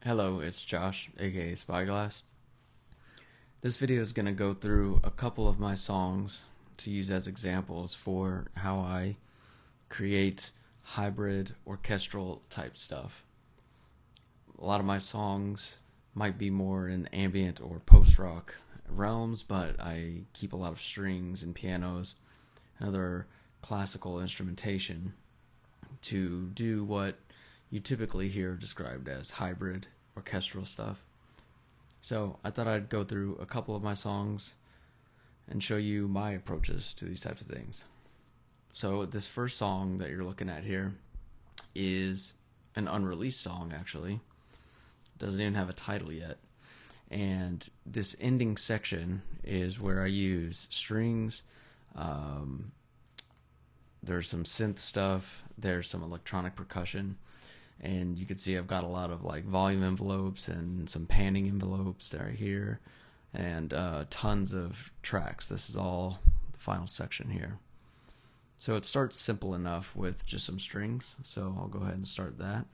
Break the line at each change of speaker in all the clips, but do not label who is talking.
Hello, it's Josh, aka Spieglass. This video is going to go through a couple of my songs to use as examples for how I create hybrid orchestral type stuff. A lot of my songs might be more in ambient or post-rock realms, but I keep a lot of strings and pianos and other classical instrumentation to do what you typically hear described as hybrid orchestral stuff. So I thought I'd go through a couple of my songs and show you my approaches to these types of things. So this first song that you're looking at here is an unreleased song, actually. It doesn't even have a title yet. And this ending section is where I use strings. There's some synth stuff. There's some electronic percussion. And you can see I've got a lot of like volume envelopes and some panning envelopes right here, and tons of tracks. This is all the final section here. So it starts simple enough with just some strings. So I'll go ahead and start that.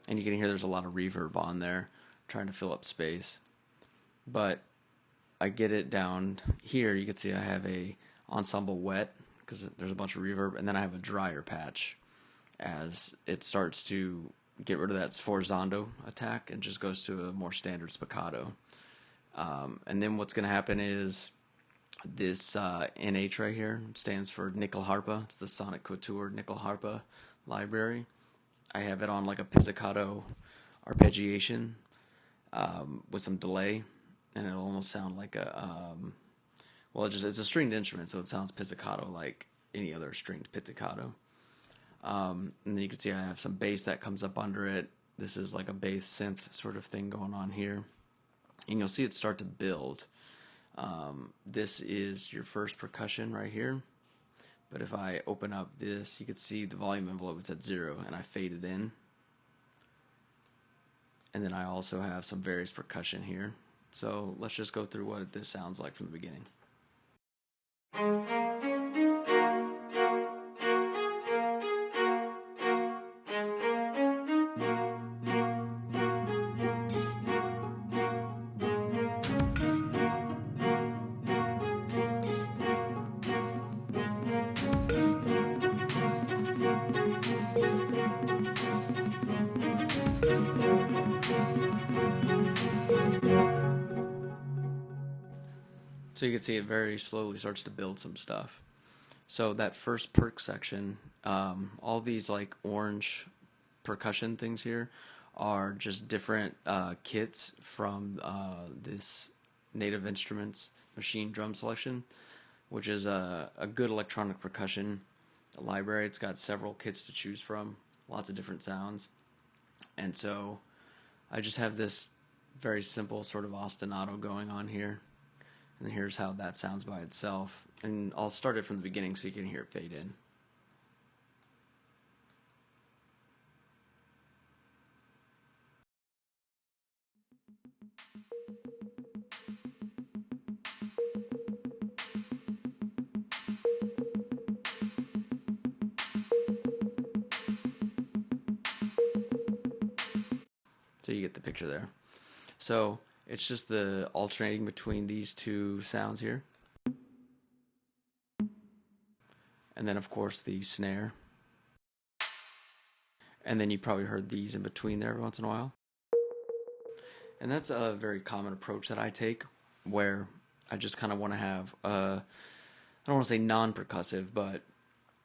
And you can hear there's a lot of reverb on there, trying to fill up space. But I get it down here. You can see I have a ensemble wet because there's a bunch of reverb, and then I have a drier patch as it starts to get rid of that sforzando attack and just goes to a more standard spiccato. And then what's going to happen is this NH right here stands for nickel harpa. It's the Sonic Couture nickel harpa library. I have it on like a pizzicato arpeggiation with some delay, and it'll almost sound like a it's a stringed instrument, so it sounds pizzicato like any other stringed pizzicato. And then you can see I have some bass that comes up under it. This is like a bass synth sort of thing going on here, and you'll see it start to build. This is your first percussion right here. But if I open up this, you can see the volume envelope is at 0, and I fade it in. And then I also have some various percussion here. So let's just go through what this sounds like from the beginning. So you can see it very slowly starts to build some stuff. So that first perk section, all these like orange percussion things here are just different kits from this Native Instruments machine drum selection, which is a good electronic percussion library. It's got several kits to choose from, lots of different sounds. And so I just have this very simple sort of ostinato going on here. And here's how that sounds by itself. And I'll start it from the beginning so you can hear it fade in. So you get the picture there. So it's just the alternating between these two sounds here. And then, of course, the snare. And then you probably heard these in between there every once in a while. And that's a very common approach that I take, where I just kind of want to have, I don't want to say non-percussive, but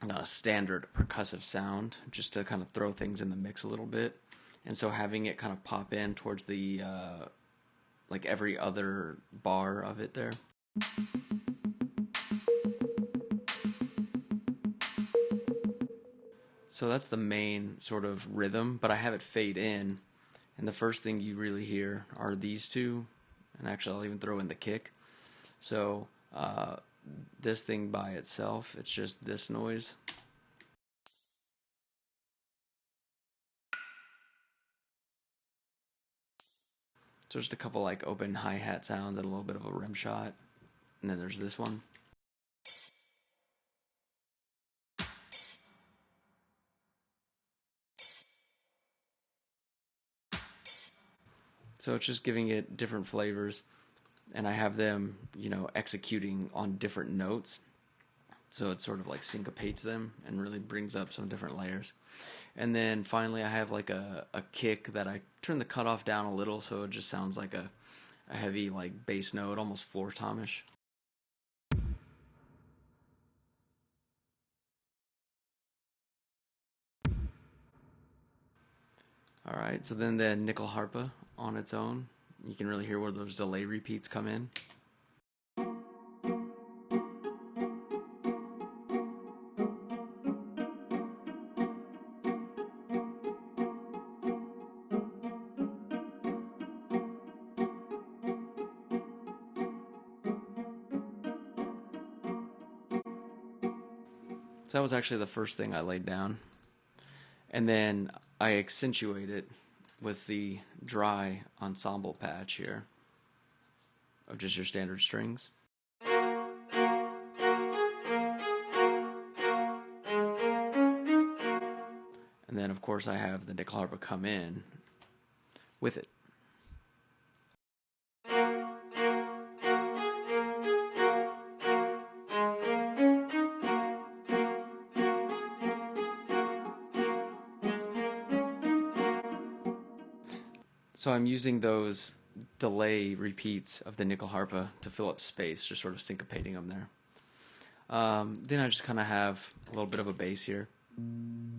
not a standard percussive sound, just to kind of throw things in the mix a little bit. And so having it kind of pop in towards the like every other bar of it there. So that's the main sort of rhythm, but I have it fade in, and the first thing you really hear are these two, and actually I'll even throw in the kick. So this thing by itself, it's just this noise. So just a couple like open hi-hat sounds and a little bit of a rim shot. And then there's this one. So it's just giving it different flavors, and I have them, executing on different notes. So it sort of like syncopates them and really brings up some different layers. And then finally I have like a kick that I turn the cutoff down a little so it just sounds like a heavy like bass note, almost floor tomish. Alright, so then the nickel harpa on its own, you can really hear where those delay repeats come in. So that was actually the first thing I laid down. And then I accentuate it with the dry ensemble patch here of just your standard strings. And then of course I have the nickel harpa come in with it. So I'm using those delay repeats of the nickel harpa to fill up space, just sort of syncopating them there. Then I just kind of have a little bit of a bass here. And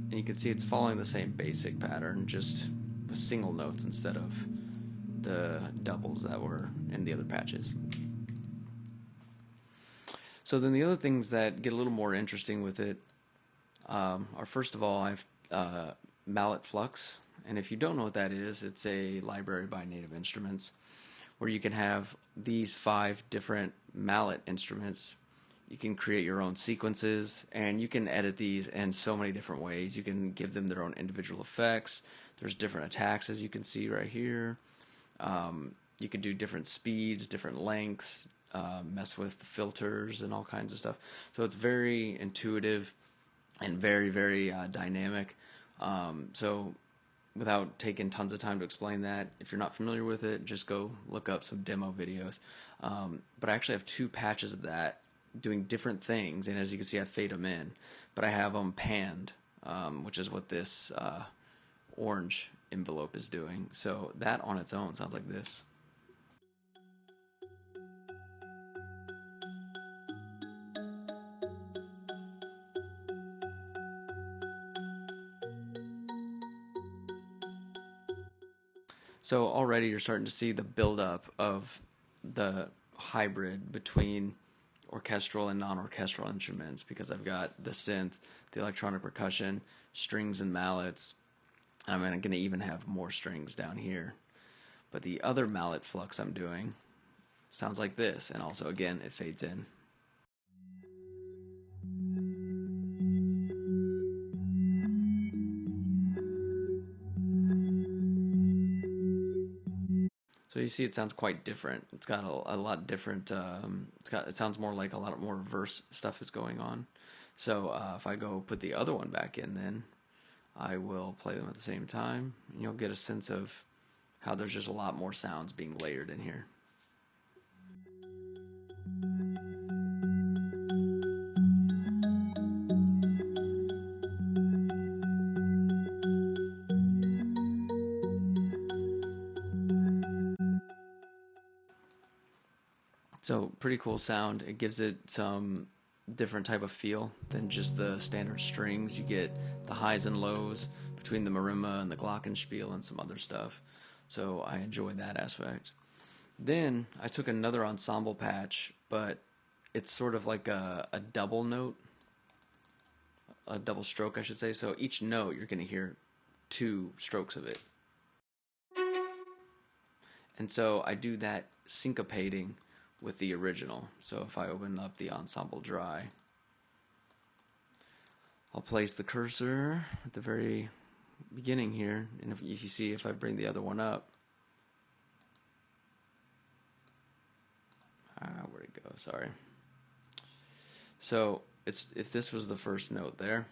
you can see it's following the same basic pattern, just with single notes instead of the doubles that were in the other patches. So then the other things that get a little more interesting with it are, first of all, I've mallet flux, and if you don't know what that is, it's a library by Native Instruments where you can have these 5 different mallet instruments. You can create your own sequences, and you can edit these in so many different ways. You can give them their own individual effects. There's different attacks, as you can see right here. You can do different speeds, different lengths, mess with the filters and all kinds of stuff. So it's very intuitive and very, very dynamic. So without taking tons of time to explain that, if you're not familiar with it, just go look up some demo videos. But I actually have 2 patches of that doing different things, and as you can see I fade them in, but I have them panned, which is what this orange envelope is doing. So that on its own sounds like this. So already you're starting to see the buildup of the hybrid between orchestral and non-orchestral instruments, because I've got the synth, the electronic percussion, strings and mallets, and I'm going to even have more strings down here. But the other mallet flux I'm doing sounds like this, and also again it fades in. So you see, it sounds quite different. It's got a lot different. It sounds more like a lot more verse stuff is going on. So if I go put the other one back in, then I will play them at the same time, and you'll get a sense of how there's just a lot more sounds being layered in here. So pretty cool sound. It gives it some different type of feel than just the standard strings. You get the highs and lows between the marimba and the glockenspiel and some other stuff. So I enjoyed that aspect. Then I took another ensemble patch, but it's sort of like a double note, a double stroke, I should say. So each note you're going to hear 2 strokes of it. And so I do that syncopating with the original. So if I open up the ensemble dry, I'll place the cursor at the very beginning here, and if you see, if I bring the other one up, where'd it go? Sorry. So if this was the first note there,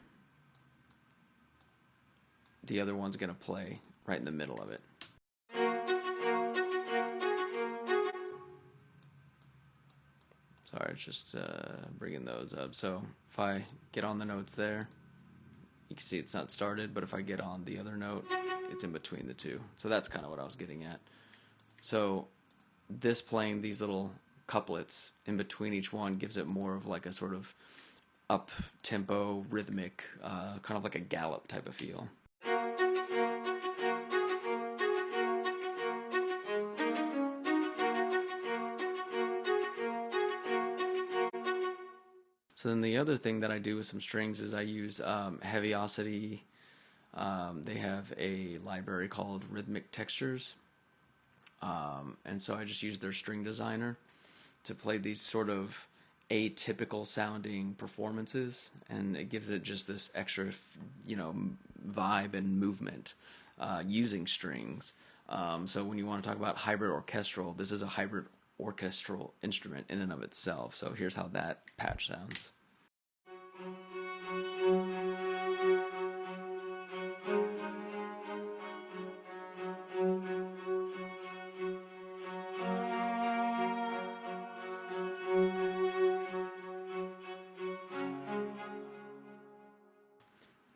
the other one's going to play right in the middle of it. Sorry, it's just bringing those up. So if I get on the notes there, you can see it's not started, but if I get on the other note, it's in between the two. So that's kind of what I was getting at. So this playing these little couplets in between each one gives it more of like a sort of up-tempo, rhythmic, kind of like a gallop type of feel. So then the other thing that I do with some strings is I use Heaviosity. They have a library called Rhythmic Textures. And so I just use their string designer to play these sort of atypical sounding performances, and it gives it just this extra, vibe and movement using strings. So when you want to talk about hybrid orchestral, this is a hybrid orchestral instrument in and of itself. So here's how that patch sounds.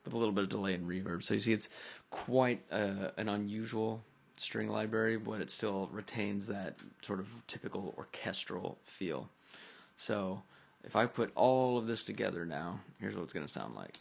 With a little bit of delay and reverb. So you see it's quite an unusual string library, but it still retains that sort of typical orchestral feel. So if I put all of this together now, here's what it's going to sound like.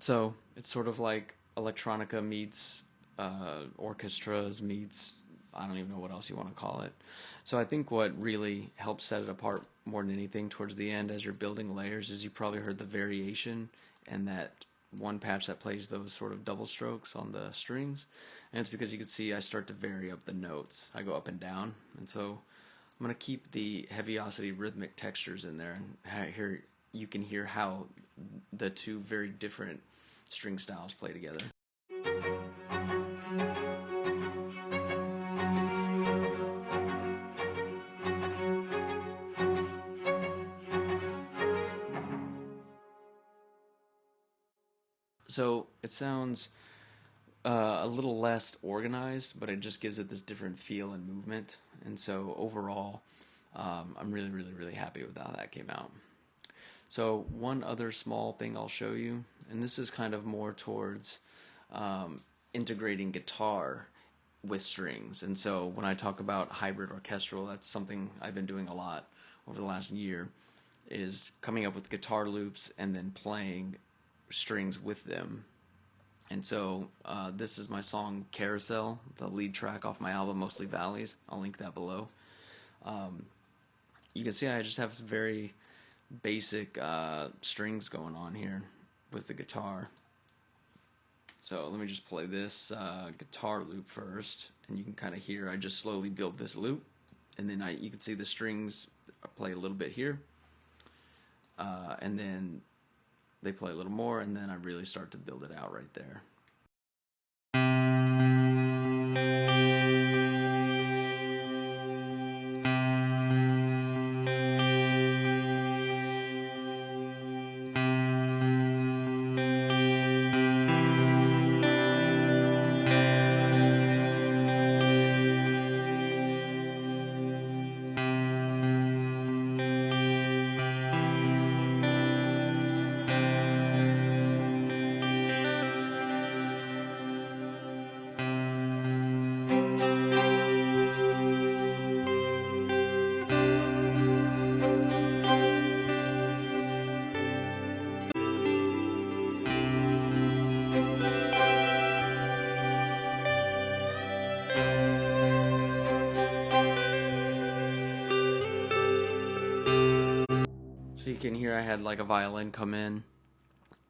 So it's sort of like electronica meets orchestras meets, I don't even know what else you want to call it. So I think what really helps set it apart more than anything towards the end as you're building layers is you probably heard the variation and that one patch that plays those sort of double strokes on the strings. And it's because you can see I start to vary up the notes. I go up and down. And so I'm going to keep the Heaviosity rhythmic textures in there. And here you can hear how the two very different string styles play together. So it sounds a little less organized, but it just gives it this different feel and movement. And so overall, I'm really, really, really happy with how that came out. So one other small thing I'll show you, and this is kind of more towards integrating guitar with strings. And so when I talk about hybrid orchestral, that's something I've been doing a lot over the last year, is coming up with guitar loops and then playing strings with them. And so this is my song Carousel, the lead track off my album Mostly Valleys. I'll link that below. You can see I just have very basic strings going on here with the guitar. So let me just play this guitar loop first, and you can kind of hear I just slowly build this loop, and then you can see the strings play a little bit here, and then they play a little more, and then I really start to build it out right there. So you can hear I had like a violin come in,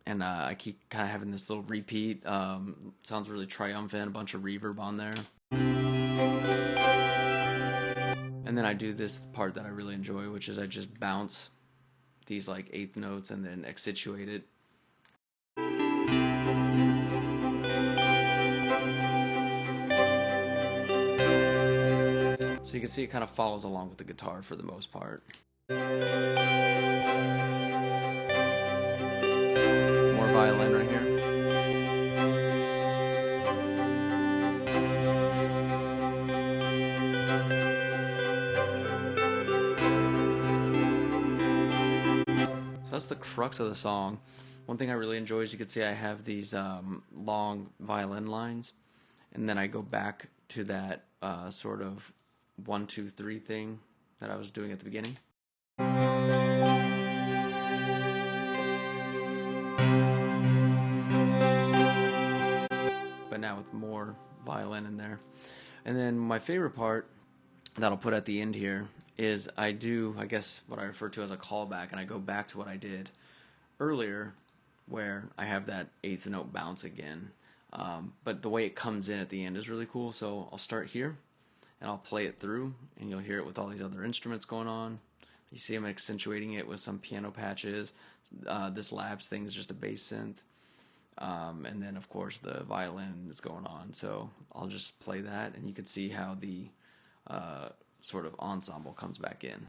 and I keep kind of having this little repeat. Sounds really triumphant, a bunch of reverb on there. And then I do this part that I really enjoy, which is I just bounce these like eighth notes and then accentuate it. So you can see it kind of follows along with the guitar for the most part. More violin right here. So that's the crux of the song. One thing I really enjoy is you can see I have these long violin lines, and then I go back to that sort of 1, 2, 3 thing that I was doing at the beginning. But now with more violin in there. And then my favorite part that I'll put at the end here is I do, I guess, what I refer to as a callback, and I go back to what I did earlier where I have that eighth note bounce again. But the way it comes in at the end is really cool. So I'll start here and I'll play it through, and you'll hear it with all these other instruments going on. You see I'm accentuating it with some piano patches. This labs thing is just a bass synth. And then, of course, the violin is going on. So I'll just play that, and you can see how the sort of ensemble comes back in.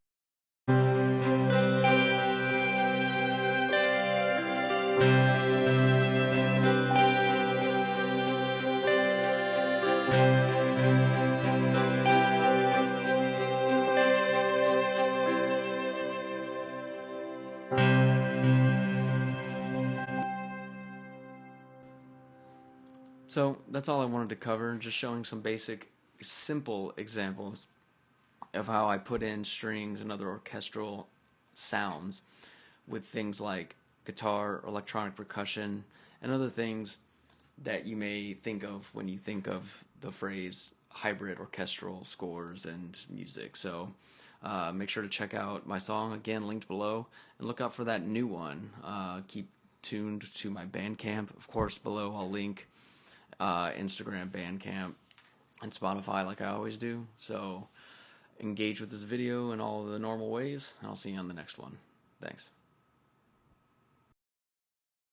So that's all I wanted to cover, just showing some basic, simple examples of how I put in strings and other orchestral sounds with things like guitar, electronic percussion, and other things that you may think of when you think of the phrase hybrid orchestral scores and music. So make sure to check out my song, again, linked below, and look out for that new one. Keep tuned to my Bandcamp. Of course, below I'll link Instagram, Bandcamp, and Spotify like I always do. So engage with this video in all the normal ways, and I'll see you on the next one. Thanks.